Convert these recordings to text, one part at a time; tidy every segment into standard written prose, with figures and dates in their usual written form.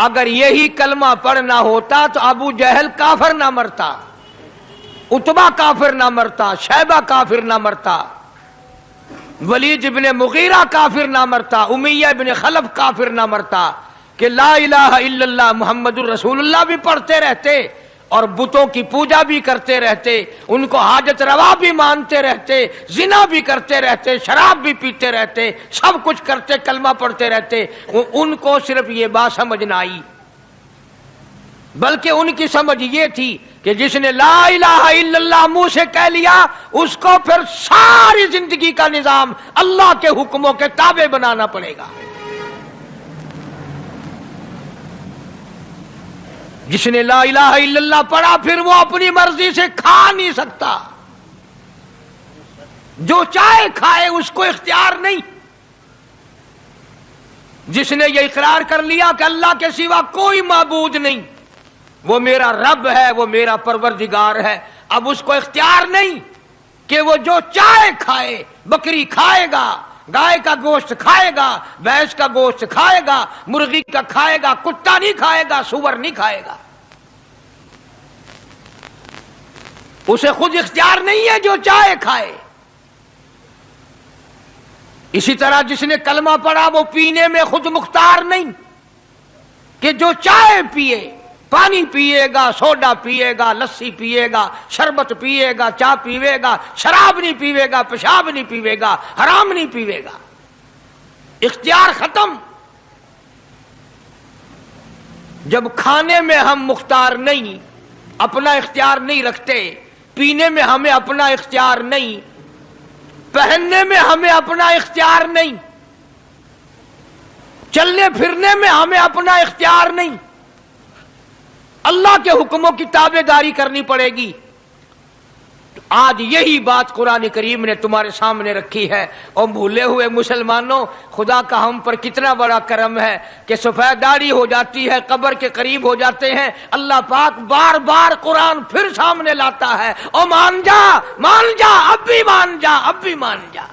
اگر یہی کلمہ پڑھنا ہوتا تو ابو جہل کافر نہ مرتا، اتبا کافر نہ مرتا، شیبہ کافر نہ مرتا، ولید ابن مغیرہ کافر نہ مرتا، امیہ ابن خلف کافر نہ مرتا، کہ لا الہ الا اللہ محمد الرسول اللہ بھی پڑھتے رہتے اور بتوں کی پوجا بھی کرتے رہتے، ان کو حاجت روا بھی مانتے رہتے، زنا بھی کرتے رہتے، شراب بھی پیتے رہتے، سب کچھ کرتے، کلمہ پڑھتے رہتے، ان کو صرف یہ بات سمجھ نہ آئی، بلکہ ان کی سمجھ یہ تھی کہ جس نے لا الہ الا اللہ منہ سے کہہ لیا اس کو پھر ساری زندگی کا نظام اللہ کے حکموں کے تابع بنانا پڑے گا۔ جس نے لا الہ الا اللہ پڑھا پھر وہ اپنی مرضی سے کھا نہیں سکتا، جو چاہے کھائے، اس کو اختیار نہیں۔ جس نے یہ اقرار کر لیا کہ اللہ کے سوا کوئی معبود نہیں، وہ میرا رب ہے، وہ میرا پروردگار ہے، اب اس کو اختیار نہیں کہ وہ جو چاہے کھائے، بکری کھائے گا، گائے کا گوشت کھائے گا، بھینس کا گوشت کھائے گا، مرغی کا کھائے گا، کتا نہیں کھائے گا، سور نہیں کھائے گا، اسے خود اختیار نہیں ہے، جو چاہے کھائے۔ اسی طرح جس نے کلمہ پڑھا وہ پینے میں خود مختار نہیں کہ جو چاہے پیے، پانی پیے گا، سوڈا پیے گا، لسی پیے گا، شربت پیے گا، چائے پیوے گا، شراب نہیں پیوے گا، پیشاب نہیں پیوے گا، حرام نہیں پیوے گا، اختیار ختم۔ جب کھانے میں ہم مختار نہیں، اپنا اختیار نہیں رکھتے، پینے میں ہمیں اپنا اختیار نہیں، پہننے میں ہمیں اپنا اختیار نہیں، چلنے پھرنے میں ہمیں اپنا اختیار نہیں، اللہ کے حکموں کی تابع داری کرنی پڑے گی۔ آج یہی بات قرآن کریم نے تمہارے سامنے رکھی ہے، اور بھولے ہوئے مسلمانوں، خدا کا ہم پر کتنا بڑا کرم ہے کہ سفید داڑھی ہو جاتی ہے، قبر کے قریب ہو جاتے ہیں، اللہ پاک بار بار قرآن پھر سامنے لاتا ہے، او مان جا، مان جا، اب بھی مان جا، اب بھی مان جا۔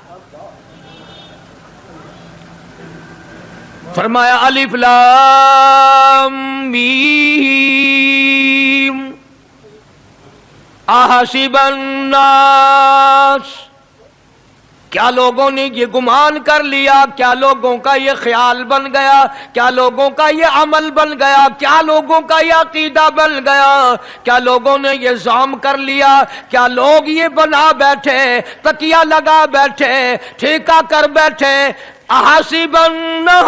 فرمایا الف لام میم احسب الناس، کیا لوگوں نے یہ گمان کر لیا، کیا لوگوں کا یہ خیال بن گیا، کیا لوگوں کا یہ عمل بن گیا، کیا لوگوں کا یہ عقیدہ بن گیا، کیا لوگوں نے یہ زعم کر لیا، کیا لوگ یہ بنا بیٹھے، تکیہ لگا بیٹھے، ٹھیکہ کر بیٹھے، احسب الناس،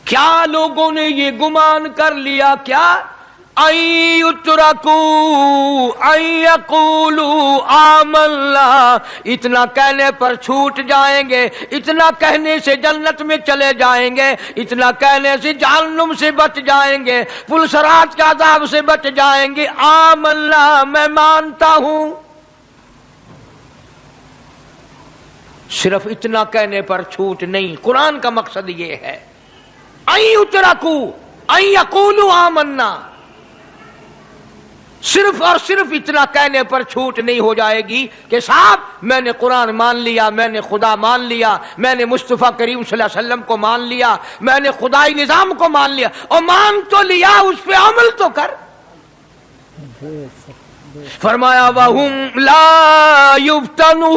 کیا لوگوں نے یہ گمان کر لیا، کیا ان یترکوا ان یقولوا آمنا، اتنا کہنے پر چھوٹ جائیں گے، اتنا کہنے سے جنت میں چلے جائیں گے، اتنا کہنے سے جہنم سے بچ جائیں گے، پلسرات کے عذاب سے بچ جائیں گے، آمنا میں مانتا ہوں، صرف اتنا کہنے پر چھوٹ نہیں۔ قرآن کا مقصد یہ ہے ان یترکوا ان یقولوا آمنا، صرف اور صرف اتنا کہنے پر چھوٹ نہیں ہو جائے گی کہ صاحب میں نے قرآن مان لیا، میں نے خدا مان لیا، میں نے مصطفیٰ کریم صلی اللہ علیہ وسلم کو مان لیا، میں نے خدائی نظام کو مان لیا، اور مان تو لیا، اس پہ عمل تو کر۔ فرمایا وَهُمْ لَا يُفْتَنُونَ،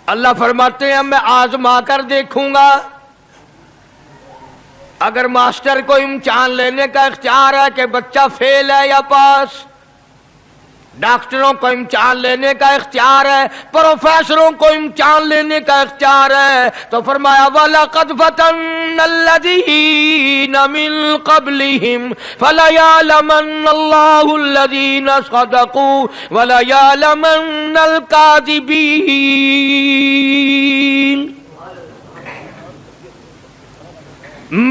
اللہ فرماتے ہیں میں آزما کر دیکھوں گا۔ اگر ماسٹر کو امتحان لینے کا اختیار ہے کہ بچہ فیل ہے یا پاس، ڈاکٹروں کو امتحان لینے کا اختیار ہے، پروفیسروں کو امتحان لینے کا اختیار ہے، تو فرمایا وَلَقَدْ فَتَنَّ الَّذِينَ مِن قَبْلِهِمْ فَلَيَعْلَمَنَّ اللَّهُ الَّذِينَ صَدَقُوا وَلَيَعْلَمَنَّ الْكَاذِبِينَ۔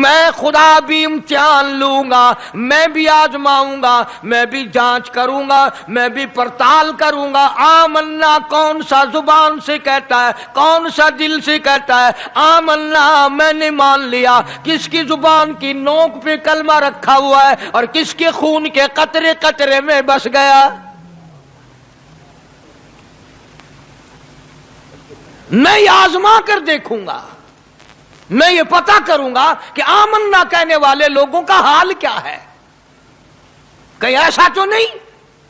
میں خدا بھی امتحان لوں گا، میں بھی آزماؤں گا، میں بھی جانچ کروں گا، میں بھی پڑتال کروں گا۔ آمنا کون سا زبان سے کہتا ہے، کون سا دل سے کہتا ہے آمنا میں نے مان لیا، کس کی زبان کی نوک پہ کلمہ رکھا ہوا ہے اور کس کے خون کے قطرے قطرے میں بس گیا۔ میں یہ آزما کر دیکھوں گا، میں یہ پتا کروں گا کہ آمنا کہنے والے لوگوں کا حال کیا ہے. کہیں ایسا تو نہیں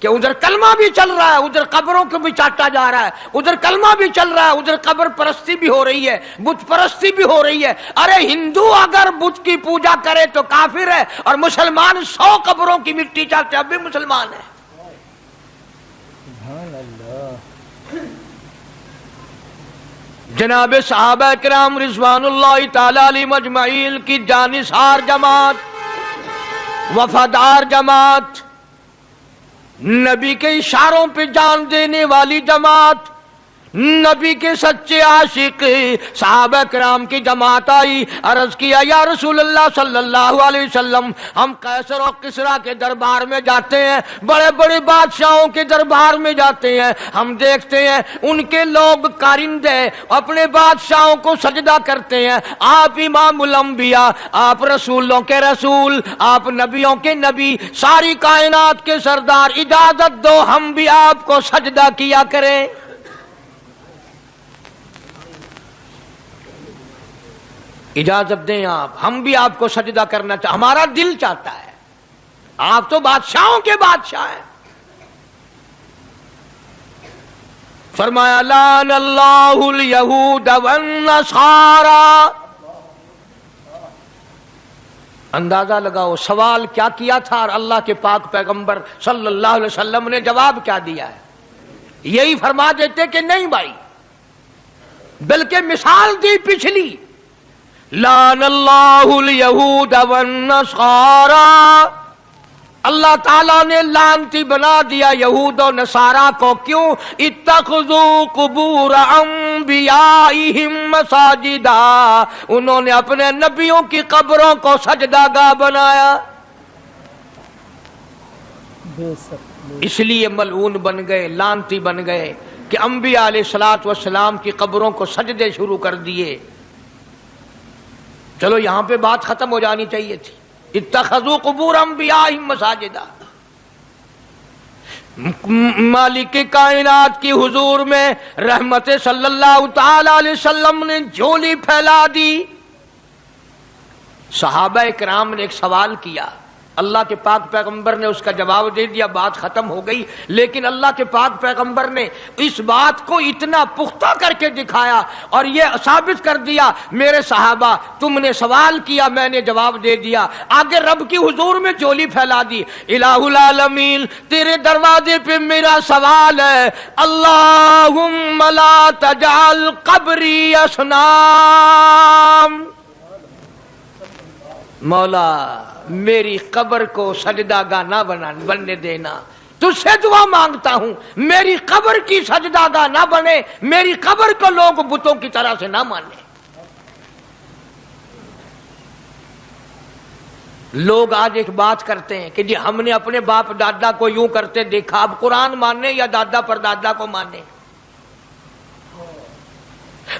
کہ ادھر کلمہ بھی چل رہا ہے، ادھر قبروں کو بھی چاٹا جا رہا ہے، ادھر کلمہ بھی چل رہا ہے، ادھر قبر پرستی بھی ہو رہی ہے، بت پرستی بھی ہو رہی ہے. ارے ہندو اگر بت کی پوجا کرے تو کافر ہے، اور مسلمان 100 قبروں کی مٹی چاٹے اب بھی مسلمان ہے. جناب صحابہ کرام رضوان اللہ تعالی علیہم اجمعین کی جانثار جماعت، وفادار جماعت، نبی کے اشاروں پہ جان دینے والی جماعت، نبی کے سچے عاشق صحابہ کرام کی جماعت آئی. عرض کیا یا رسول اللہ صلی اللہ علیہ وسلم، ہم قیصر و کسریٰ کے دربار میں جاتے ہیں، بڑے بڑے بادشاہوں کے دربار میں جاتے ہیں، ہم دیکھتے ہیں ان کے لوگ کارندے اپنے بادشاہوں کو سجدہ کرتے ہیں. آپ امام الانبیاء، آپ رسولوں کے رسول، آپ نبیوں کے نبی، ساری کائنات کے سردار، اجازت دو ہم بھی آپ کو سجدہ کیا کریں. اجازت دیں آپ، ہم بھی آپ کو سجدہ کرنا چاہتے، ہمارا دل چاہتا ہے. آپ تو بادشاہوں کے بادشاہ ہیں. فرمایا لعن اللہ الیہود والنصارى. اندازہ لگاؤ سوال کیا کیا تھا اور اللہ کے پاک پیغمبر صلی اللہ علیہ وسلم نے جواب کیا دیا ہے. یہی فرما دیتے کہ نہیں بھائی، بلکہ مثال دی پچھلی، لعن اللہ الیہود والنصارى. اللہ تعالیٰ نے لعنتی بنا دیا یہود و نصارہ کو. کیوں؟ اتخذوا قبور انبیائہم مساجدا، انہوں نے اپنے نبیوں کی قبروں کو سجدہ گاہ بنایا، اس لیے ملعون بن گئے، لعنتی بن گئے کہ انبیاء علیہ الصلوۃ والسلام کی قبروں کو سجدے شروع کر دیے. چلو یہاں پہ بات ختم ہو جانی چاہیے تھی. اتخذوا قبور انبیائہم مساجدا. مالک کائنات کی حضور میں رحمت صلی اللہ تعالی علیہ وسلم نے جھولی پھیلا دی. صحابہ کرام نے ایک سوال کیا، اللہ کے پاک پیغمبر نے اس کا جواب دے دیا، بات ختم ہو گئی. لیکن اللہ کے پاک پیغمبر نے اس بات کو اتنا پختہ کر کے دکھایا اور یہ ثابت کر دیا، میرے صحابہ تم نے سوال کیا، میں نے جواب دے دیا. آگے رب کی حضور میں جھولی پھیلا دی. الہ العالمین تیرے دروازے پہ میرا سوال ہے، اللہم لا تجعل قبری اصنام. مولا میری قبر کو سجدہ گاہ نہ بننے دینا، تجھ سے دعا مانگتا ہوں میری قبر کی سجدہ گاہ نہ بنے، میری قبر کو لوگ بتوں کی طرح سے نہ مانے. لوگ آج ایک بات کرتے ہیں کہ جی ہم نے اپنے باپ دادا کو یوں کرتے دیکھا، اب قرآن ماننے یا دادا پر دادا کو مانے.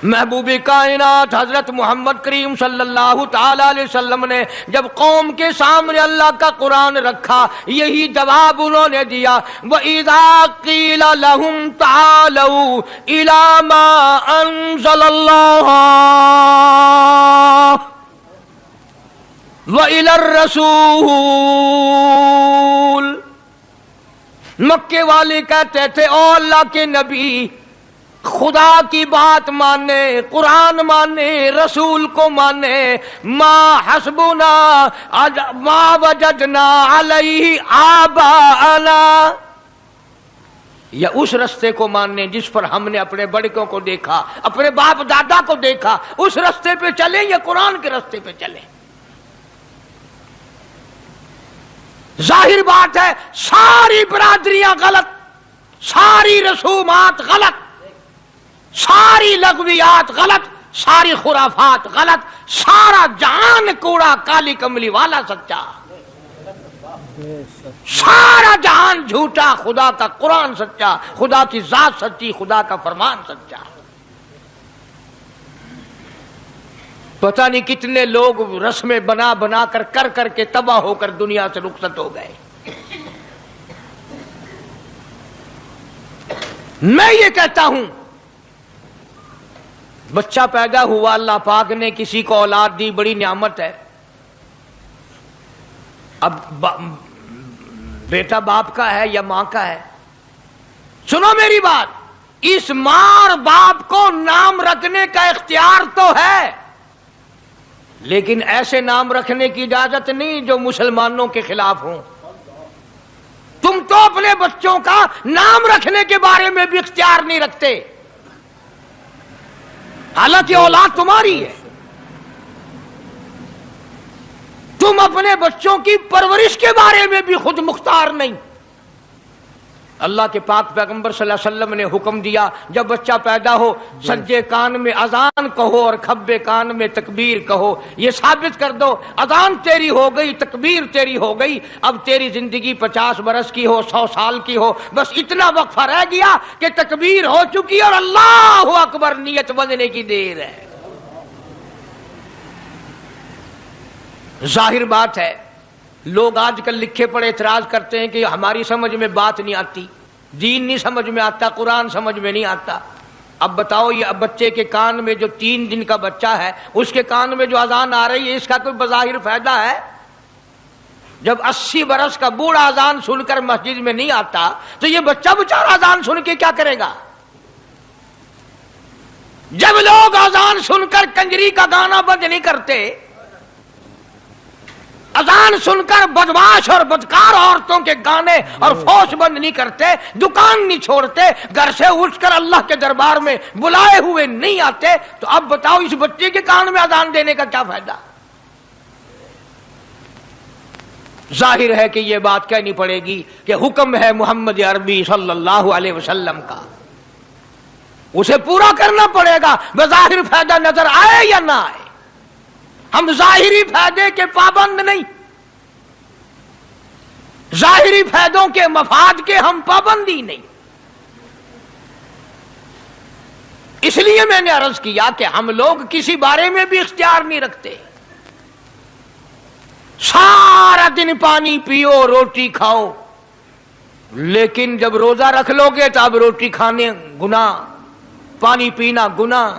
محبوب کائنات حضرت محمد کریم صلی اللہ تعالی علیہ وسلم نے جب قوم کے سامنے اللہ کا قرآن رکھا، یہی جواب انہوں نے دیا، وَإِذَا قِيلَ لَهُمْ تَعَالَوْا إِلَى مَا أَنزَلَ اللَّهُ وَإِلَى الرَّسُولِ. مکے والے کہتے تھے او اللہ کے نبی، خدا کی بات مانے، قرآن مانے، رسول کو مانے، ما حسبنا ما وجدنا علیہ آباءنا، یا اس رستے کو ماننے جس پر ہم نے اپنے بڑکوں کو دیکھا، اپنے باپ دادا کو دیکھا، اس رستے پہ چلیں یا قرآن کے رستے پہ چلیں. ظاہر بات ہے ساری برادریاں غلط، ساری رسومات غلط، ساری لغویات غلط، ساری خرافات غلط، سارا جہان کوڑا، کالی کملی والا سچا، سارا جہان جھوٹا، خدا کا قرآن سچا، خدا کی ذات سچی، خدا کا فرمان سچا. پتہ نہیں کتنے لوگ رسمیں بنا بنا کر کے تباہ ہو کر دنیا سے رخصت ہو گئے. میں یہ کہتا ہوں بچہ پیدا ہوا، اللہ پاک نے کسی کو اولاد دی، بڑی نعمت ہے. اب بیٹا باپ کا ہے یا ماں کا ہے؟ سنو میری بات، اس ماں اور باپ کو نام رکھنے کا اختیار تو ہے، لیکن ایسے نام رکھنے کی اجازت نہیں جو مسلمانوں کے خلاف ہوں. تم تو اپنے بچوں کا نام رکھنے کے بارے میں بھی اختیار نہیں رکھتے، حالانکہ اولاد تمہاری ہے. تم اپنے بچوں کی پرورش کے بارے میں بھی خود مختار نہیں. اللہ کے پاک پیغمبر صلی اللہ علیہ وسلم نے حکم دیا، جب بچہ پیدا ہو سجے کان میں اذان کہو اور کھبے کان میں تکبیر کہو. یہ ثابت کر دو اذان تیری ہو گئی، تکبیر تیری ہو گئی، اب تیری زندگی 50 برس کی ہو، 100 سال کی ہو، بس اتنا وقفہ رہ گیا کہ تکبیر ہو چکی اور اللہ اکبر نیت بندنے کی دیر ہے. ظاہر بات ہے، لوگ آج کل لکھے پڑے اعتراض کرتے ہیں کہ ہماری سمجھ میں بات نہیں آتی، دین نہیں سمجھ میں آتا، قرآن سمجھ میں نہیں آتا. اب بتاؤ، یہ بچے کے کان میں جو 3 دن کا بچہ ہے، اس کے کان میں جو اذان آ رہی ہے، اس کا کوئی بظاہر فائدہ ہے؟ جب 80 برس کا بوڑھا اذان سن کر مسجد میں نہیں آتا تو یہ بچہ بیچارہ اذان سن کے کیا کرے گا؟ جب لوگ اذان سن کر کنجری کا گانا بند نہیں کرتے، اذان سن کر بدماش اور بدکار عورتوں کے گانے اور فوش بند نہیں کرتے، دکان نہیں چھوڑتے، گھر سے اٹھ کر اللہ کے دربار میں بلائے ہوئے نہیں آتے، تو اب بتاؤ اس بچے کے کان میں اذان دینے کا کیا فائدہ؟ ظاہر ہے کہ یہ بات کہنی پڑے گی کہ حکم ہے محمد عربی صلی اللہ علیہ وسلم کا، اسے پورا کرنا پڑے گا، بظاہر فائدہ نظر آئے یا نہ آئے. ہم ظاہری فائدے کے پابند نہیں، ظاہری فائدوں کے مفاد کے ہم پابندی نہیں. اس لیے میں نے عرض کیا کہ ہم لوگ کسی بارے میں بھی اختیار نہیں رکھتے. سارا دن پانی پیو، روٹی کھاؤ، لیکن جب روزہ رکھ لو گے تو اب روٹی کھانے گناہ، پانی پینا گناہ.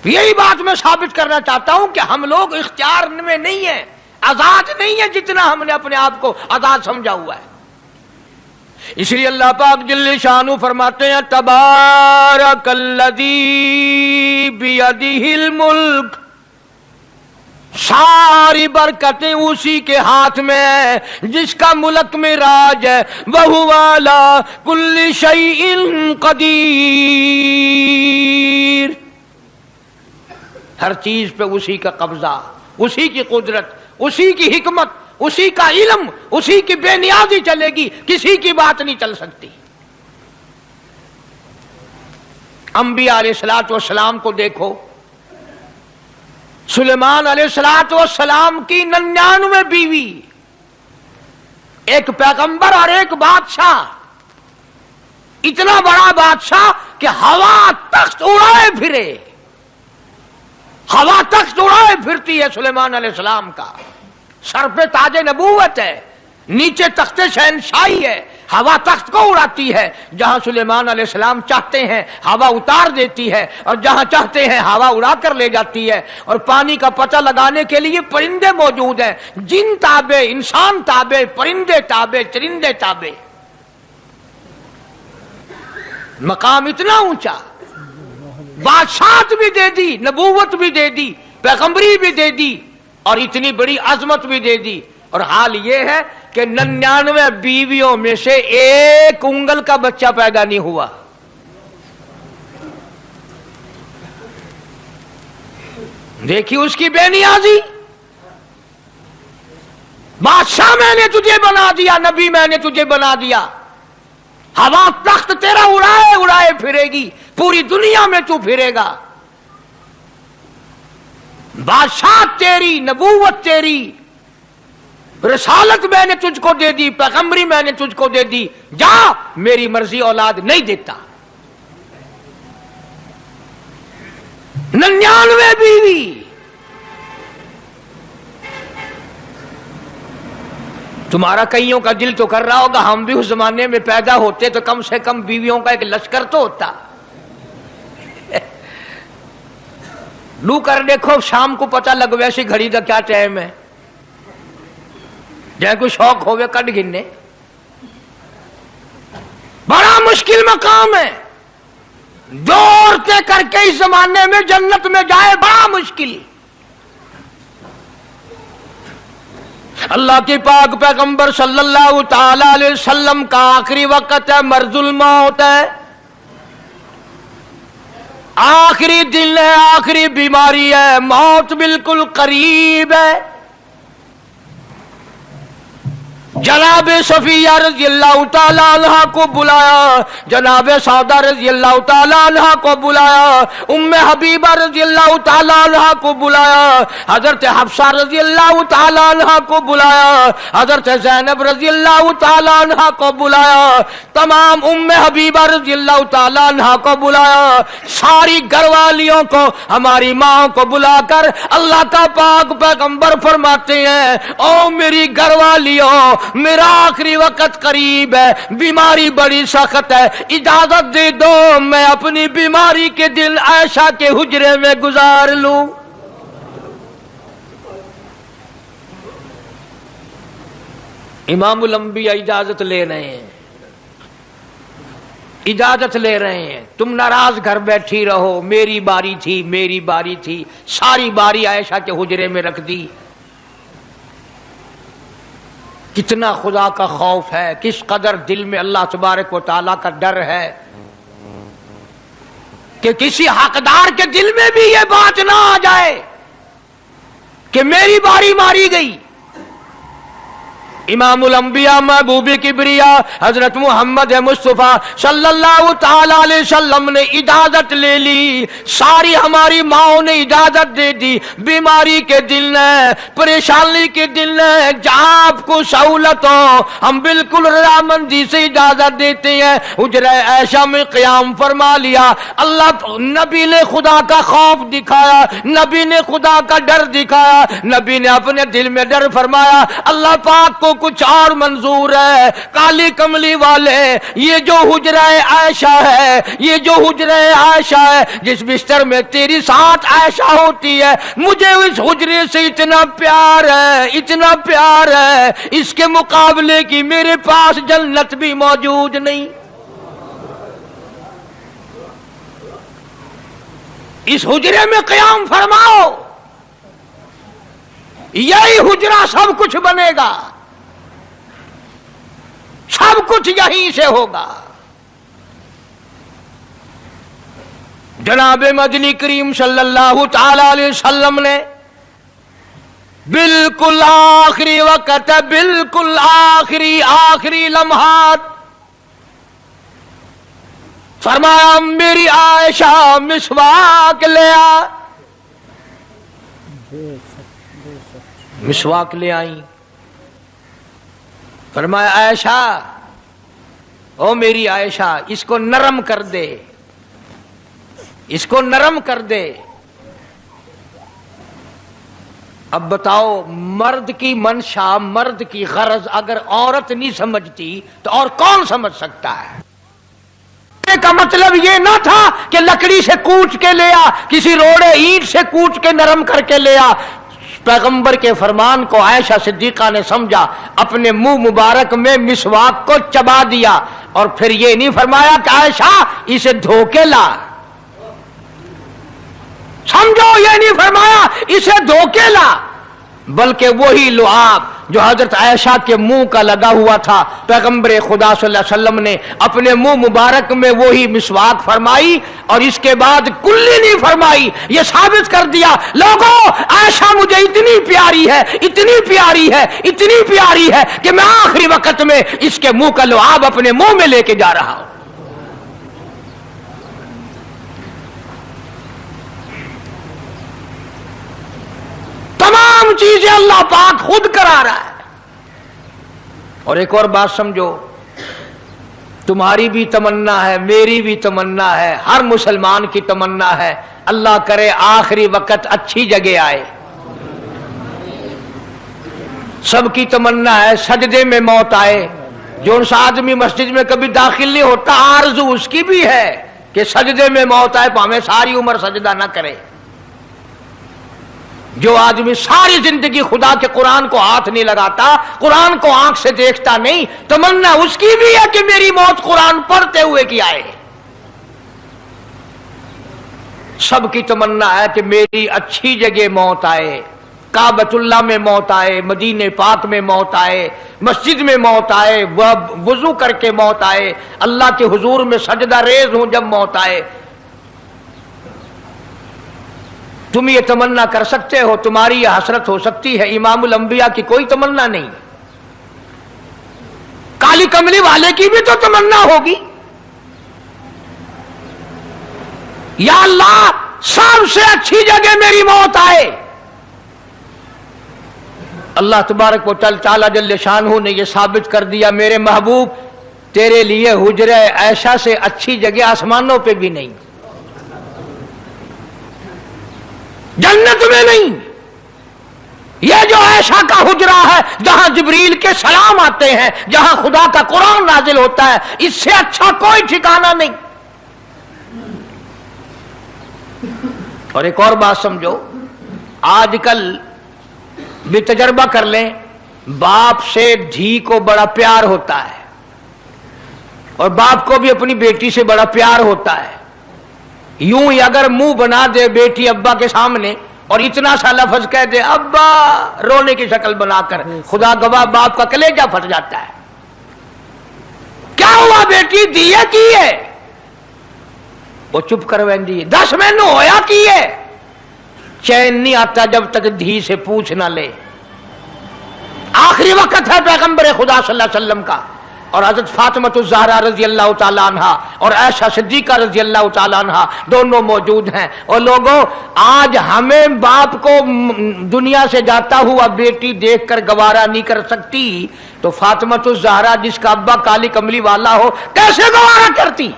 یہی بات میں ثابت کرنا چاہتا ہوں کہ ہم لوگ اختیار میں نہیں ہیں، آزاد نہیں ہیں جتنا ہم نے اپنے آپ کو آزاد سمجھا ہوا ہے. اس لیے اللہ پاک جل شانہ فرماتے ہیں تبارک الذی بیدہ الملک، ساری برکتیں اسی کے ہاتھ میں ہے جس کا ملک میں راج ہے. وَهُوَ عَلَىٰ كُلِّ شَيْءٍ قدیر، ہر چیز پہ اسی کا قبضہ، اسی کی قدرت، اسی کی حکمت، اسی کا علم، اسی کی بے نیازی چلے گی، کسی کی بات نہیں چل سکتی. انبیاء علیہ الصلوۃ والسلام کو دیکھو، سلیمان علیہ الصلوۃ والسلام کی 99 بیوی، ایک پیغمبر اور ایک بادشاہ، اتنا بڑا بادشاہ کہ ہوا تخت اڑائے پھرے، ہوا تخت اڑائے پھرتی ہے سلیمان علیہ السلام کا. سر پہ تاج نبوت ہے، نیچے تخت شہنشاہی ہے، ہوا تخت کو اڑاتی ہے. جہاں سلیمان علیہ السلام چاہتے ہیں ہوا اتار دیتی ہے، اور جہاں چاہتے ہیں ہوا اڑا کر لے جاتی ہے. اور پانی کا پتہ لگانے کے لیے پرندے موجود ہیں، جن تابع، انسان تابع، پرندے تابع، چرندے تابع. مقام اتنا اونچا، بادشاہت بھی دے دی، نبوت بھی دے دی، پیغمبری بھی دے دی، اور اتنی بڑی عظمت بھی دے دی. اور حال یہ ہے کہ 99 بیویوں میں سے ایک انگل کا بچہ پیدا نہیں ہوا. دیکھی اس کی بے نیازی. بادشاہ میں نے تجھے بنا دیا، نبی میں نے تجھے بنا دیا، ہوا تخت تیرا اڑائے اڑائے پھرے گی، پوری دنیا میں تو پھرے گا. بادشاہ تیری، نبوت تیری، رسالت میں نے تجھ کو دے دی، پیغمبری میں نے تجھ کو دے دی، جا میری مرضی اولاد نہیں دیتا. 99 بیوی. تمہارا کئیوں کا دل تو کر رہا ہوگا ہم بھی اس زمانے میں پیدا ہوتے تو کم سے کم بیویوں کا ایک لشکر تو ہوتا. لو کر دیکھو شام کو پتہ لگ ویسی گھڑی کا کیا ٹائم ہے. جائے کوئی شوق ہوئے کٹ گننے. بڑا مشکل مقام ہے. جو عورتیں کر کے اس زمانے میں جنت میں جائے بڑا مشکل. اللہ کی پاک پیغمبر صلی اللہ تعالی علیہ وسلم کا آخری وقت ہے, مرض الموت ہے, آخری دن ہے, آخری بیماری ہے, موت بالکل قریب ہے. جناب صفیہ رضی اللہ تعالی عنہ کو بلایا, جناب سعدہ رضی اللہ تعالی عنہ کو بلایا, ام حبیبہ رضی اللہ تعالی عنہ کو بلایا, حضرت حفصہ رضی اللہ تعالی عنہ کو بلایا, حضرت زینب رضی اللہ تعالی عنہ کو بلایا, تمام ام حبیبہ رضی اللہ تعالی عنہ کو بلایا, ساری گھر والیوں کو, ہماری ماں کو بلا کر اللہ کا پاک پیغمبر فرماتے ہیں, او میری گھر والیوں, میرا آخری وقت قریب ہے, بیماری بڑی سخت ہے, اجازت دے دو میں اپنی بیماری کے دن عائشہ کے حجرے میں گزار لوں. امام الانبیاء اجازت لے رہے ہیں, اجازت لے رہے ہیں. تم ناراض گھر بیٹھی رہو, میری باری تھی, میری باری تھی, ساری باری عائشہ کے حجرے میں رکھ دی. کتنا خدا کا خوف ہے, کس قدر دل میں اللہ تبارک و تعالیٰ کا ڈر ہے کہ کسی حقدار کے دل میں بھی یہ بات نہ آ جائے کہ میری باری ماری گئی. امام الانبیاء محبوب کبریا حضرت محمد مصطفیٰ صلی اللہ تعالی علیہ وسلم نے اجازت لے لی, ساری ہماری ماؤں نے اجازت دے دی. بیماری کے دل ہے, پریشانی کے دل ہے, جہاں آپ کو سہولت ہو ہم بالکل رضامندی سے اجازت دیتے ہیں. حجرہ عائشہ میں قیام فرما لیا. اللہ نبی نے خدا کا خوف دکھایا, نبی نے خدا کا ڈر دکھایا, نبی نے اپنے دل میں ڈر فرمایا. اللہ پاک کو کچھ اور منظور ہے. کالی کملی والے, یہ جو حجرہ عائشہ ہے, یہ جو حجرہ عائشہ ہے, جس بستر میں تیری ساتھ عائشہ ہوتی ہے, مجھے اس حجرے سے اتنا پیار ہے, اتنا پیار ہے, اس کے مقابلے کی میرے پاس جنت بھی موجود نہیں. اس حجرے میں قیام فرماؤ, یہی حجرہ سب کچھ بنے گا, سب کچھ یہیں سے ہوگا. جناب مدنی کریم صلی اللہ تعالی علیہ وسلم نے بالکل آخری وقت, بالکل آخری لمحات فرمایا, میری عائشہ مسواک لے آ. مسواک لے آئی. فرمایا عائشہ, او میری عائشہ, اس کو نرم کر دے, اس کو نرم کر دے. اب بتاؤ, مرد کی منشا, مرد کی غرض اگر عورت نہیں سمجھتی تو اور کون سمجھ سکتا ہے؟ کا مطلب یہ نہ تھا کہ لکڑی سے کوچ کے لیا, کسی روڑے اینٹ سے کوچ کے نرم کر کے لیا. پیغمبر کے فرمان کو عائشہ صدیقہ نے سمجھا, اپنے منہ مبارک میں مسواک کو چبا دیا, اور پھر یہ نہیں فرمایا کہ عائشہ اسے دھو کے لا. سمجھو, یہ نہیں فرمایا اسے دھو کے لا, بلکہ وہی لعاب جو حضرت عائشہ کے منہ کا لگا ہوا تھا, پیغمبر خدا صلی اللہ علیہ وسلم نے اپنے منہ مبارک میں وہی مسواک فرمائی, اور اس کے بعد کلی نہیں فرمائی. یہ ثابت کر دیا, لوگوں عائشہ مجھے اتنی پیاری ہے, اتنی پیاری ہے, اتنی پیاری ہے کہ میں آخری وقت میں اس کے منہ کا لعاب اپنے منہ میں لے کے جا رہا ہوں. تمام چیزیں اللہ پاک خود کرا رہا ہے. اور ایک اور بات سمجھو, تمہاری بھی تمنا ہے, میری بھی تمنا ہے, ہر مسلمان کی تمنا ہے, اللہ کرے آخری وقت اچھی جگہ آئے. سب کی تمنا ہے سجدے میں موت آئے. جو ان آدمی مسجد میں کبھی داخل نہیں ہوتا آرزو اس کی بھی ہے کہ سجدے میں موت آئے تو ہمیں ساری عمر سجدہ نہ کرے. جو آدمی ساری زندگی خدا کے قرآن کو ہاتھ نہیں لگاتا, قرآن کو آنکھ سے دیکھتا نہیں, تمنا اس کی بھی ہے کہ میری موت قرآن پڑھتے ہوئے کی آئے. سب کی تمنا ہے کہ میری اچھی جگہ موت آئے, کعبۃ اللہ میں موت آئے, مدینہ پاک میں موت آئے, مسجد میں موت آئے, وضو کر کے موت آئے, اللہ کے حضور میں سجدہ ریز ہوں جب موت آئے. تم یہ تمنا کر سکتے ہو, تمہاری یہ حسرت ہو سکتی ہے. امام الانبیاء کی کوئی تمنا نہیں. کالی کملی والے کی بھی تو تمنا ہوگی, یا اللہ سب سے اچھی جگہ میری موت آئے. اللہ تبارک و تعالی جل شانہ نے یہ ثابت کر دیا, میرے محبوب تیرے لیے حجرہ عائشہ سے اچھی جگہ آسمانوں پہ بھی نہیں, جنت میں نہیں. یہ جو عائشہ کا حجرہ ہے جہاں جبریل کے سلام آتے ہیں, جہاں خدا کا قرآن نازل ہوتا ہے, اس سے اچھا کوئی ٹھکانہ نہیں. اور ایک اور بات سمجھو, آج کل بھی تجربہ کر لیں, باپ سے دھی کو بڑا پیار ہوتا ہے اور باپ کو بھی اپنی بیٹی سے بڑا پیار ہوتا ہے. یوں ہی اگر منہ بنا دے بیٹی ابا کے سامنے اور اتنا سا لفظ کہہ دے ابا رونے کی شکل بنا کر, خدا گواہ باپ کا کلیجہ پھٹ جاتا ہے. کیا ہوا بیٹی دیے کی ہے, وہ چپ کرویں دی, 10 مہینوں ہویا کی ہے. چین نہیں آتا جب تک دھی سے پوچھ نہ لے. آخری وقت ہے پیغمبر خدا صلی اللہ علیہ وسلم کا, اور حضرت فاطمہ الزہرا رضی اللہ تعالی عنہا اور عائشہ صدیقہ رضی اللہ تعالی عنہا دونوں موجود ہیں. اور لوگوں آج ہمیں باپ کو دنیا سے جاتا ہوا بیٹی دیکھ کر گوارا نہیں کر سکتی, تو فاطمہ الزہرا جس کا ابا کالی کملی والا ہو کیسے گوارا کرتی.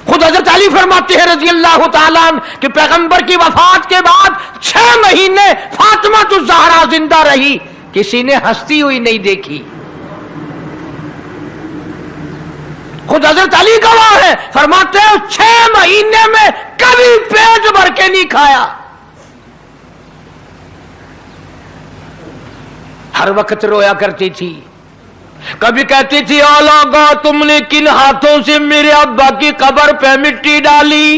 خود حضرت علی فرماتے ہیں رضی اللہ تعالیٰ عنہ کہ پیغمبر کی وفات کے بعد 6 مہینے فاطمہ الزہرا زندہ رہی, کسی نے ہنستی ہوئی نہیں دیکھی. خود حضرت علی گواہ ہے, فرماتے ہیں 6 مہینے میں کبھی پیٹ بھر کے نہیں کھایا, ہر وقت رویا کرتی تھی. کبھی کہتی تھی اولاگا تم نے کن ہاتھوں سے میرے ابا کی قبر پہ مٹی ڈالی,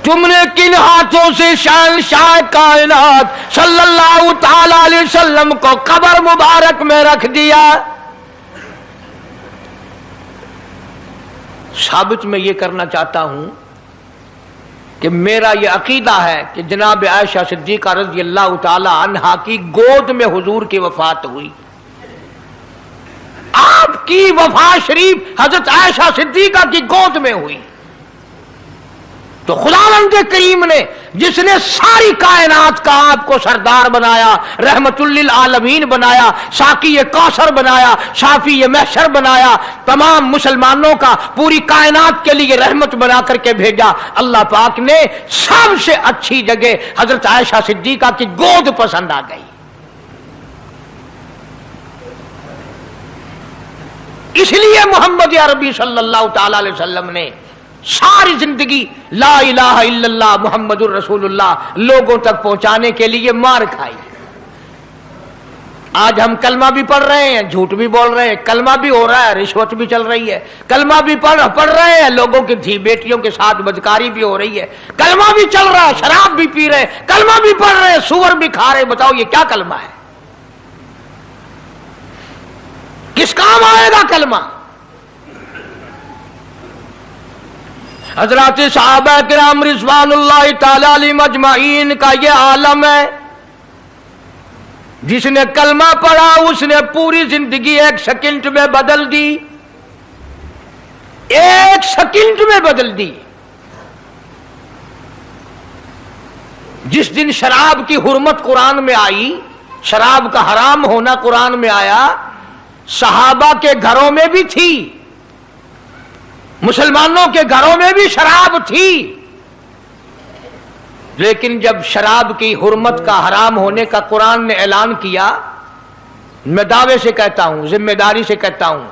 تم نے کن ہاتھوں سے شہنشاہ کائنات صلی اللہ تعالی علیہ وسلم کو قبر مبارک میں رکھ دیا. ثابت میں یہ کرنا چاہتا ہوں کہ میرا یہ عقیدہ ہے کہ جناب عائشہ صدیقہ رضی اللہ تعالی عنہا کی گود میں حضور کی وفات ہوئی. آپ کی وفات شریف حضرت عائشہ صدیقہ کی گود میں ہوئی. تو خداوند کریم نے جس نے ساری کائنات کا آپ کو سردار بنایا, رحمت للعالمین بنایا, ساقی کوثر بنایا, شافی محشر بنایا, تمام مسلمانوں کا پوری کائنات کے لیے رحمت بنا کر کے بھیجا, اللہ پاک نے سب سے اچھی جگہ حضرت عائشہ صدیقہ کی گود پسند آ گئی. اس لیے محمد عربی صلی اللہ تعالی علیہ وسلم نے ساری زندگی لا الہ الا اللہ محمد الرسول اللہ لوگوں تک پہنچانے کے لیے مار کھائی. آج ہم کلمہ بھی پڑھ رہے ہیں, جھوٹ بھی بول رہے ہیں, کلمہ بھی ہو رہا ہے, رشوت بھی چل رہی ہے, کلمہ بھی پڑھ رہے ہیں, لوگوں کی دھی بیٹیوں کے ساتھ بدکاری بھی ہو رہی ہے, کلمہ بھی چل رہا ہے, شراب بھی پی رہے ہیں, کلمہ بھی پڑھ رہے ہیں, سور بھی کھا رہے ہیں. بتاؤ یہ کیا کلمہ ہے, کس کام آئے گا کلمہ؟ حضرات صحابہ کرام رضوان اللہ تعالی علیہم اجمعین کا یہ عالم ہے, جس نے کلمہ پڑھا اس نے پوری زندگی 1 سیکنڈ میں بدل دی, 1 سیکنڈ میں بدل دی. جس دن شراب کی حرمت قرآن میں آئی, شراب کا حرام ہونا قرآن میں آیا, صحابہ کے گھروں میں بھی تھی, مسلمانوں کے گھروں میں بھی شراب تھی, لیکن جب شراب کی حرمت کا حرام ہونے کا قرآن نے اعلان کیا، میں دعوے سے کہتا ہوں، ذمہ داری سے کہتا ہوں،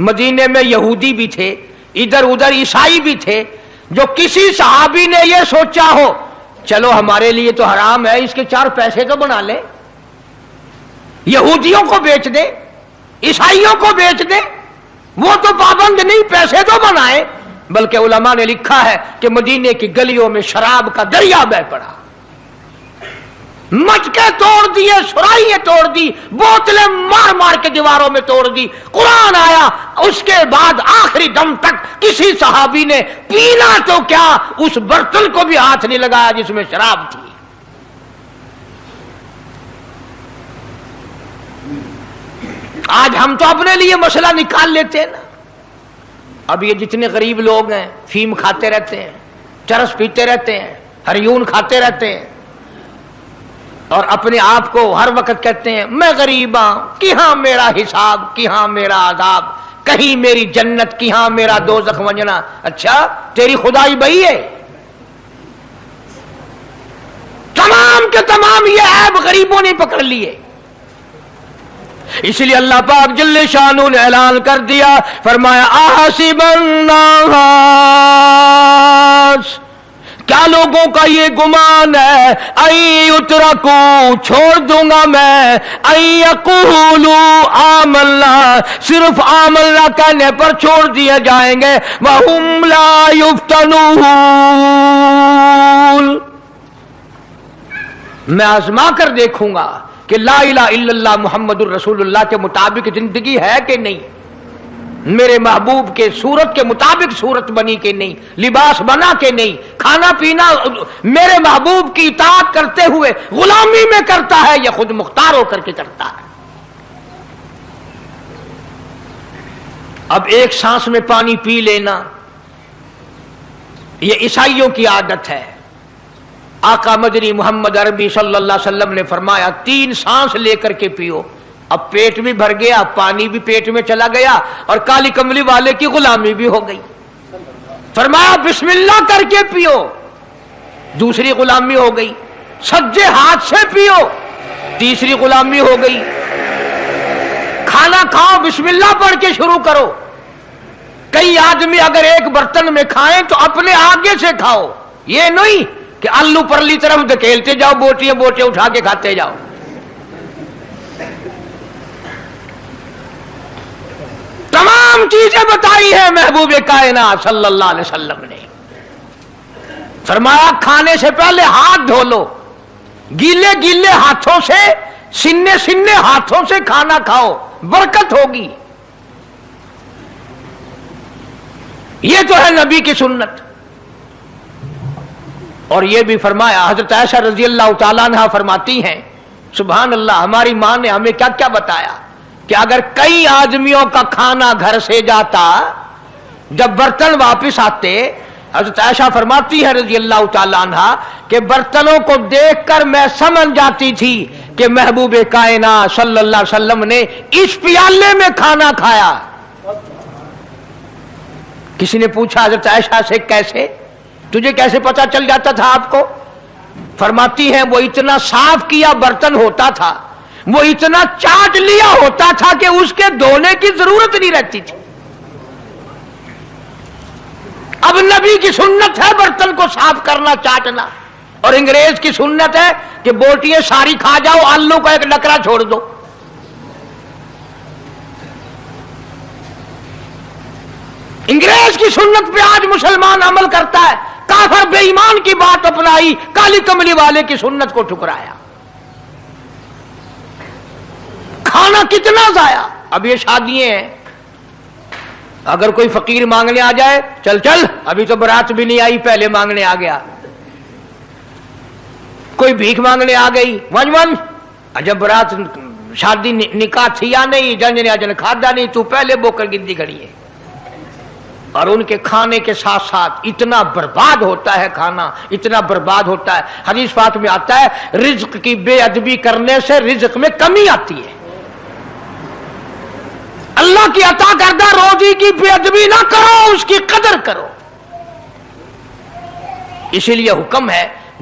مدینے میں یہودی بھی تھے، ادھر ادھر عیسائی بھی تھے، جو کسی صحابی نے یہ سوچا ہو چلو ہمارے لیے تو حرام ہے، اس کے 4 پیسے تو بنا لیں، یہودیوں کو بیچ دیں، عیسائیوں کو بیچ دیں، وہ تو پابند نہیں، پیسے تو بنائیں۔ بلکہ علماء نے لکھا ہے کہ مدینے کی گلیوں میں شراب کا دریا بہہ پڑا، مٹکے توڑ دیے، سرائیاں توڑ دی، بوتلیں مار مار کے دیواروں میں توڑ دی۔ قرآن آیا، اس کے بعد آخری دم تک کسی صحابی نے پینا تو کیا اس برتن کو بھی ہاتھ نہیں لگایا جس میں شراب تھی۔ آج ہم تو اپنے لیے مسئلہ نکال لیتے ہیں نا۔ اب یہ جتنے غریب لوگ ہیں فیم کھاتے رہتے ہیں، چرس پیتے رہتے ہیں، ہریون کھاتے رہتے ہیں، اور اپنے آپ کو ہر وقت کہتے ہیں میں غریب ہوں، کہاں میرا حساب، کہاں میرا عذاب، کہیں میری جنت، کہاں میرا دوزخ ونجنا۔ اچھا تیری خدائی بھئی ہے؟ تمام کے تمام یہ عیب غریبوں نے پکڑ لیے۔ اس لیے اللہ پاک جل شانہ نے اعلان کر دیا، فرمایا احسب الناس، کیا لوگوں کا یہ گمان ہے، ان یترکوا، چھوڑ دوں گا میں، ان یقولوا آمنا، صرف آمنا کہنے پر چھوڑ دیے جائیں گے، وہم لا یفتنون، میں آزما کر دیکھوں گا کہ لا الہ الا اللہ محمد الرسول اللہ کے مطابق زندگی ہے کہ نہیں، میرے محبوب کے صورت کے مطابق صورت بنی کہ نہیں، لباس بنا کہ نہیں، کھانا پینا میرے محبوب کی اطاعت کرتے ہوئے غلامی میں کرتا ہے یا خود مختار ہو کر کے کرتا ہے۔ اب ایک سانس میں پانی پی لینا یہ عیسائیوں کی عادت ہے۔ آقا مدنی محمد عربی صلی اللہ علیہ وسلم نے فرمایا 3 سانس لے کر کے پیو۔ اب پیٹ بھی بھر گیا، پانی بھی پیٹ میں چلا گیا، اور کالی کملی والے کی غلامی بھی ہو گئی۔ فرمایا بسم اللہ کر کے پیو، دوسری غلامی ہو گئی۔ سجے ہاتھ سے پیو، تیسری غلامی ہو گئی۔ کھانا کھاؤ بسم اللہ پڑھ کے شروع کرو۔ کئی آدمی اگر ایک برتن میں کھائیں تو اپنے آگے سے کھاؤ، یہ نہیں کہ آلو پرلی طرف دھکیلتے جاؤ، بوٹیاں بوٹیاں اٹھا کے کھاتے جاؤ۔ تمام چیزیں بتائی ہیں محبوب کائنات صلی اللہ علیہ وسلم نے۔ فرمایا کھانے سے پہلے ہاتھ دھو لو، گیلے گیلے ہاتھوں سے، سننے سننے ہاتھوں سے کھانا کھاؤ، برکت ہوگی۔ یہ تو ہے نبی کی سنت۔ اور یہ بھی فرمایا، حضرت عائشہ رضی اللہ تعالیٰ عنہ فرماتی ہیں، سبحان اللہ، ہماری ماں نے ہمیں کیا کیا بتایا کہ اگر کئی آدمیوں کا کھانا گھر سے جاتا، جب برتن واپس آتے، حضرت عائشہ فرماتی ہے رضی اللہ تعالیٰ عنہ کہ برتنوں کو دیکھ کر میں سمجھ جاتی تھی کہ محبوب کائنات صلی اللہ علیہ وسلم نے اس پیالے میں کھانا کھایا۔ کسی نے پوچھا حضرت عائشہ سے کیسے، تجھے کیسے پتا چل جاتا تھا آپ کو؟ فرماتی ہے وہ اتنا صاف کیا برتن ہوتا تھا، وہ اتنا چاٹ لیا ہوتا تھا کہ اس کے دھونے کی ضرورت نہیں رہتی تھی۔ اب نبی کی سنت ہے برتن کو صاف کرنا، چاٹنا، اور انگریز کی سنت ہے کہ بوٹیاں ساری کھا جاؤ، آلو کا ایک نکرا چھوڑ دو۔ انگریز کی سنت پہ آج مسلمان عمل کرتا ہے، کافر بے ایمان کی بات اپنائی، کالی کملی والے کی سنت کو ٹھکرایا۔ کھانا کتنا ضائع۔ اب یہ شادیاں ہیں، اگر کوئی فقیر مانگنے آ جائے، چل چل ابھی تو برات بھی نہیں آئی پہلے مانگنے آ گیا۔ کوئی بھیک مانگنے آ گئی، ون ون، جب برات شادی نکاح تھی یا نہیں، جن نے جن کھادا نہیں، تو پہلے بوکر گندی کھڑی ہے۔ اور ان کے کھانے کے ساتھ ساتھ اتنا برباد ہوتا ہے کھانا، اتنا برباد ہوتا ہے۔ حدیث پاک میں آتا ہے رزق کی بے ادبی کرنے سے رزق میں کمی آتی ہے۔ اللہ کی عطا کردہ روزی کی بے ادبی نہ کرو، اس کی قدر کرو۔ اسی لیے حکم ہے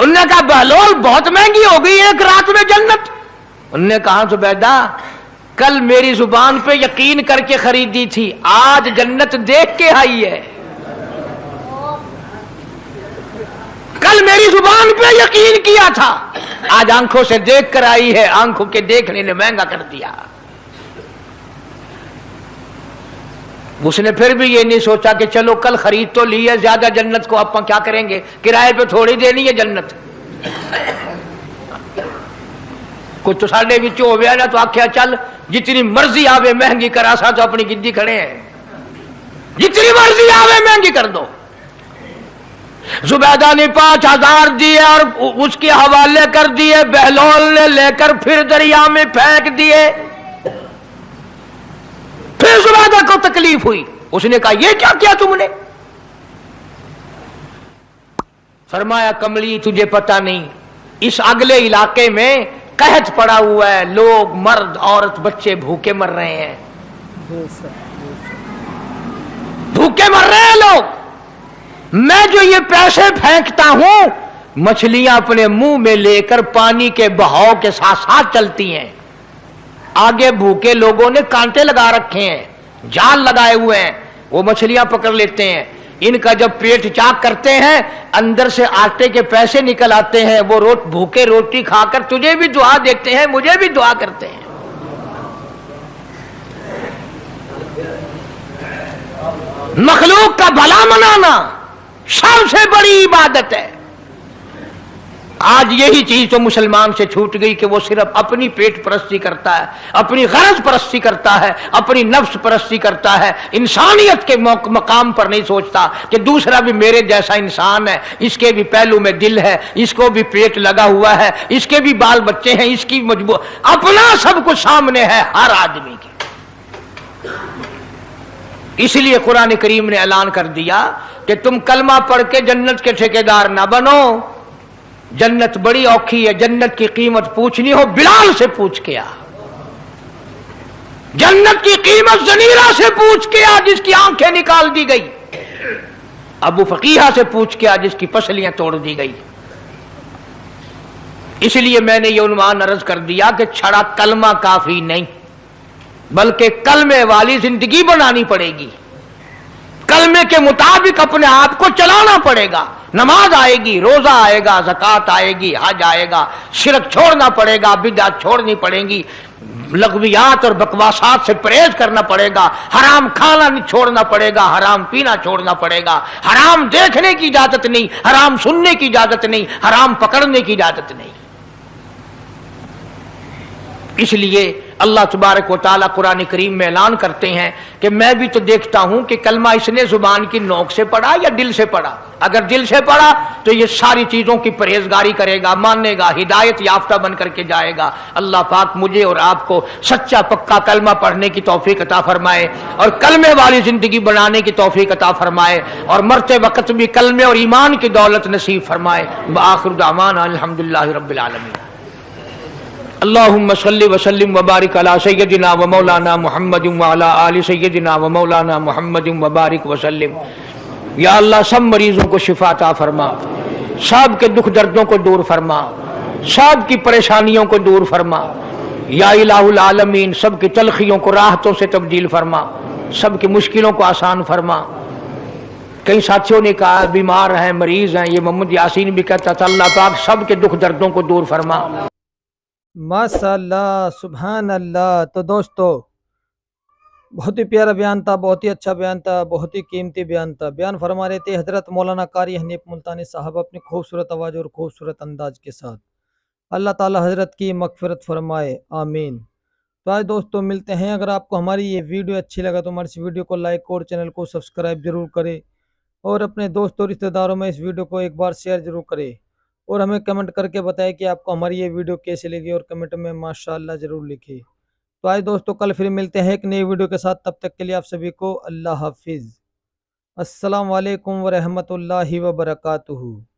انہوں نے کہا بہلول بہت مہنگی ہو گئی ایک رات میں جنت. انہوں نے کہا زبیدہ کل میری زبان پہ یقین کر کے خریدی تھی، آج جنت دیکھ کے آئی ہے. کل میری زبان پہ یقین کیا تھا، آج آنکھوں سے دیکھ کر آئی ہے. آنکھوں کے دیکھنے نے مہنگا کر دیا. اس نے پھر بھی یہ نہیں سوچا کہ چلو کل خرید تو لی ہے، زیادہ جنت کو آپ کیا کریں گے، کرائے پہ تھوڑی دینی ہے جنت. کچھ تو ساڈے وچ ہو گیا نا تو آخیا چل جتنی مرضی آوے مہنگی کرا سا تو اپنی گدی کھڑے ہیں، جتنی مرضی آوے مہنگی کر دو. زبیدہ نے 5,000 دیے اور اس کے حوالے کر دیے. بہلول نے لے کر پھر دریا میں پھینک دیے. پھر زبیدہ کو تکلیف ہوئی. اس نے کہا یہ کیا کیا تم نے؟ فرمایا کملی تجھے پتہ نہیں، اس اگلے علاقے میں قحط پڑا ہوا ہے، لوگ مرد عورت بچے بھوکے مر رہے ہیں، بھوکے مر رہے ہیں لوگ. میں جو یہ پیسے پھینکتا ہوں مچھلیاں اپنے منہ میں لے کر پانی کے بہاؤ کے ساتھ ساتھ چلتی ہیں. آگے بھوکے لوگوں نے کانٹے لگا رکھے ہیں، جال لگائے ہوئے ہیں، وہ مچھلیاں پکڑ لیتے ہیں. ان کا جب پیٹ چاک کرتے ہیں اندر سے آٹے کے پیسے نکل آتے ہیں. وہ بھوکے روٹی کھا کر تجھے بھی دعا دیتے ہیں، مجھے بھی دعا کرتے ہیں. مخلوق کا بھلا منانا سب سے بڑی عبادت ہے. آج یہی چیز تو مسلمان سے چھوٹ گئی کہ وہ صرف اپنی پیٹ پرستی کرتا ہے، اپنی غرض پرستی کرتا ہے، اپنی نفس پرستی کرتا ہے. انسانیت کے مقام پر نہیں سوچتا کہ دوسرا بھی میرے جیسا انسان ہے، اس کے بھی پہلو میں دل ہے، اس کو بھی پیٹ لگا ہوا ہے، اس کے بھی بال بچے ہیں، اس کی مجبور اپنا سب کچھ سامنے ہے ہر آدمی کے. اس لیے قرآن کریم نے اعلان کر دیا کہ تم کلمہ پڑھ کے جنت کے ٹھیکیدار نہ بنو. جنت بڑی اوکھی ہے، جنت کی قیمت پوچھنی ہو بلال سے پوچھ کے آ. جنت کی قیمت زنیرہ سے پوچھ کے آ جس کی آنکھیں نکال دی گئی، ابو فقیہ سے پوچھ کے آ جس کی پسلیاں توڑ دی گئی. اس لیے میں نے یہ عنوان عرض کر دیا کہ چھڑا کلمہ کافی نہیں، بلکہ کلمے والی زندگی بنانی پڑے گی. کلمے کے مطابق اپنے آپ کو چلانا پڑے گا. نماز آئے گی، روزہ آئے گا، زکوٰۃ آئے گی، حج آئے گا، شرک چھوڑنا پڑے گا، بدعت چھوڑنی پڑیں گی، لغویات اور بکواسات سے پرہیز کرنا پڑے گا، حرام کھانا چھوڑنا پڑے گا، حرام پینا چھوڑنا پڑے گا، حرام دیکھنے کی اجازت نہیں، حرام سننے کی اجازت نہیں، حرام پکڑنے کی اجازت نہیں. اس لیے اللہ تبارک و تعالیٰ قرآن کریم میں اعلان کرتے ہیں کہ میں بھی تو دیکھتا ہوں کہ کلمہ اس نے زبان کی نوک سے پڑھا یا دل سے پڑھا. اگر دل سے پڑھا تو یہ ساری چیزوں کی پرہیزگاری کرے گا، مانے گا، ہدایت یافتہ بن کر کے جائے گا. اللہ پاک مجھے اور آپ کو سچا پکا کلمہ پڑھنے کی توفیق عطا فرمائے اور کلمے والی زندگی بنانے کی توفیق عطا فرمائے اور مرتے وقت بھی کلمے اور ایمان کی دولت نصیب فرمائے. بآخر دعوانا الحمدللہ رب العالمین. اللہم صلی وسلم وبارک علی سیدنا و مولانا محمد وعلی آل سیدنا و مولانا محمد وبارک وسلم. یا اللہ سب مریضوں کو شفا عطا فرما، سب کے دکھ دردوں کو دور فرما، سب کی پریشانیوں کو دور فرما. یا الہ العالمین سب کی تلخیوں کو راحتوں سے تبدیل فرما، سب کی مشکلوں کو آسان فرما. کئی ساتھیوں نے کہا بیمار ہیں، مریض ہیں، یہ محمد یاسین بھی کہتا تھا اللہ پاک سب کے دکھ دردوں کو دور فرما. ماشاء اللہ، سبحان اللہ. تو دوستو بہت ہی پیارا بیان تھا، بہت ہی اچھا بیان تھا، بہت ہی قیمتی بیان تھا. بیان فرما رہے تھے حضرت مولانا قاری حنیف ملتانی صاحب اپنی خوبصورت آواز اور خوبصورت انداز کے ساتھ. اللہ تعالی حضرت کی مغفرت فرمائے، آمین. تو آج دوستو ملتے ہیں. اگر آپ کو ہماری یہ ویڈیو اچھی لگا تو ہماری اس ویڈیو کو لائک اور چینل کو سبسکرائب ضرور کرے اور اپنے دوستوں رشتہ داروں میں اس ویڈیو کو ایک بار شیئر ضرور کرے اور ہمیں کمنٹ کر کے بتائیں کہ آپ کو ہماری یہ ویڈیو کیسے لگی اور کمنٹ میں ماشاءاللہ ضرور لکھیں. تو آج دوستو کل پھر ملتے ہیں ایک نئی ویڈیو کے ساتھ. تب تک کے لیے آپ سبھی کو اللہ حافظ. السلام علیکم ورحمۃ اللہ وبرکاتہ.